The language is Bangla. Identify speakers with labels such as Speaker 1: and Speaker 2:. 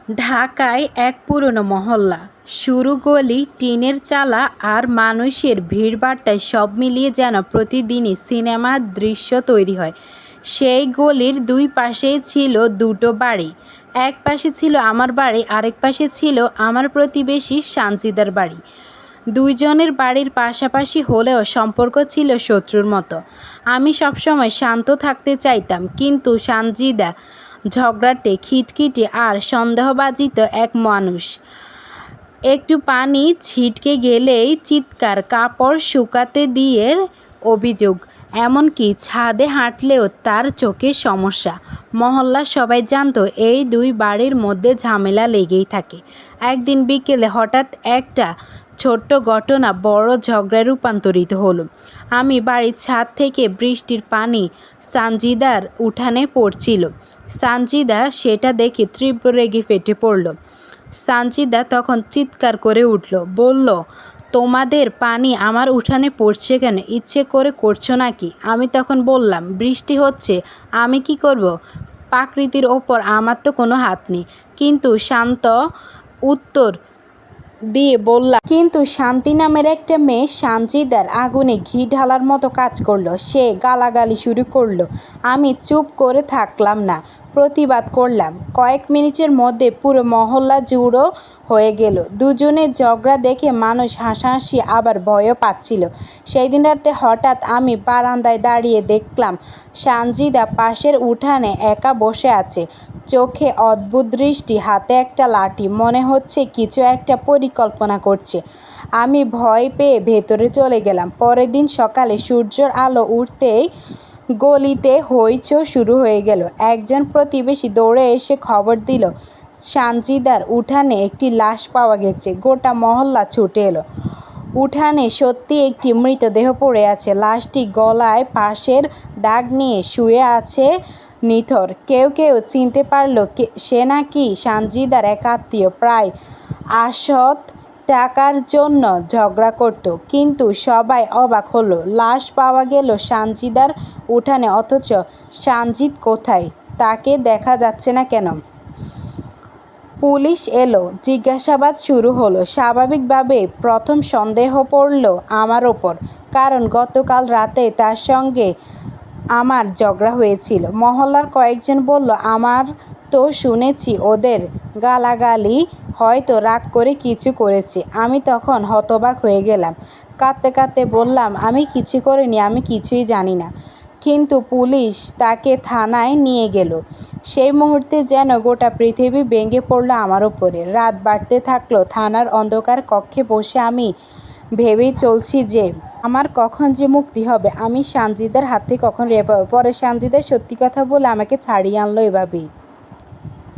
Speaker 1: ঢাকায় এক পুরনো মহল্লা, সরু গলি, টিনের চালা আর মানুষের ভিড়ভাট্টায় সব মিলিয়ে যেন প্রতিদিনই সিনেমার দৃশ্য তৈরি হয়। সেই গলির দুই পাশেই ছিল দুটো বাড়ি। এক পাশে ছিল আমার বাড়ি, আরেক পাশে ছিল আমার প্রতিবেশী সানজিদার বাড়ি। দুইজনের বাড়ির পাশাপাশি হলেও সম্পর্ক ছিল শত্রুর মতো। আমি সবসময় শান্ত থাকতে চাইতাম, কিন্তু সানজিদা ঝগড়াটে, খিটখিটে আর সন্দেহবাজিত এক মানুষ। একটু পানি ছিটকে গেলেই চিৎকার, কাপড় শুকাতে দিয়ে অভিযোগ, এমনকি ছাদে হাঁটলেও তার চোখে সমস্যা। মহল্লার সবাই জানতো এই দুই বাড়ির মধ্যে ঝামেলা লেগেই থাকে। একদিন বিকেলে হঠাৎ একটা ছোট্ট ঘটনা বড় ঝগড়ায় রূপান্তরিত হলো। আমি বাড়ির ছাদ থেকে বৃষ্টির পানি সানজিদার উঠানে পড়ছিল। সানজিদা সেটা দেখে তীব্র রেগে ফেটে পড়ল। সানজিদা তখন চিৎকার করে উঠল, বলল, তোমাদের পানি আমার উঠানে পড়ছে কেন? ইচ্ছে করে করছো নাকি? আমি তখন বললাম, বৃষ্টি হচ্ছে, আমি কি করব? প্রকৃতির ওপর আমার তো কোনো হাত নেই। কিন্তু শান্ত উত্তর দিয়ে বললাম, কিন্তু শান্তি নামের একটা মেয়ে সানজিদার আগুনে ঘি ঢালার মতো কাজ করলো। সে গালাগালি শুরু করলো। আমি চুপ করে থাকলাম না, প্রতিবাদ করলাম। কয়েক মিনিটের মধ্যে পুরো মহল্লা জুড়ো হয়ে গেল। দুজনের ঝগড়া দেখে মানুষ হাসাহাসি আবার ভয়ও পাচ্ছিল। সেই দিন রাতে হঠাৎ আমি বারান্দায় দাঁড়িয়ে দেখলাম সানজিদা পাশের উঠানে একা বসে আছে। চোখে অদ্ভুত দৃষ্টি, হাতে একটা লাঠি। মনে হচ্ছে কিছু একটা পরিকল্পনা করছে। আমি ভয় পেয়ে ভেতরে চলে গেলাম। পরের দিন সকালে সূর্যের আলো উঠতেই গলিতে হইচই শুরু হয়ে গেল। একজন প্রতিবেশী দৌড়ে এসে খবর দিল, সানজিদার উঠানে একটি লাশ পাওয়া গেছে। গোটা মহল্লা ছুটে এলো। উঠানে সত্যি একটি মৃতদেহ পড়ে আছে। লাশটি গলায় ফাঁসের দাগ নিয়ে শুয়ে আছে নিথর। কেউ কেউ চিনতে পারল সে নাকি সানজিদার এক আত্মীয়, প্রায় আসত টাকার জন্য ঝগড়া করত। কিন্তু সবাই অবাক হলো, লাশ পাওয়া গেল সানজিদার উঠানে, অথচ সানজিদ কোথায়? তাকে দেখা যাচ্ছে না কেন? পুলিশ এলো, জিজ্ঞাসাবাদ শুরু হলো। স্বাভাবিকভাবে প্রথম সন্দেহ পড়ল আমার ওপর, কারণ গতকাল রাতে তার সঙ্গে আমার ঝগড়া হয়েছিল। মহল্লার কয়েকজন বলল, আমার তো শুনেছি ওদের গালাগালি, হয়তো রাগ করে কিছু করেছে। আমি তখন হতবাক হয়ে গেলাম। কাঁদতে কাঁদতে বললাম, আমি কিছু করিনি, আমি কিছুই জানি না। কিন্তু পুলিশ তাকে থানায় নিয়ে গেল। সেই মুহূর্তে যেন গোটা পৃথিবী ভেঙে পড়ল আমার উপরে। রাত বাড়তে থাকলো। থানার অন্ধকার কক্ষে বসে আমি ভেবেই চলছি যে আমার কখন যে মুক্তি হবে, আমি সানজিদার হাত থেকে কখন রেহাই পাবো। পরে সানজিদা সত্যি কথা বলে আমাকে ছাড়িয়ে আনলো এভাবেই।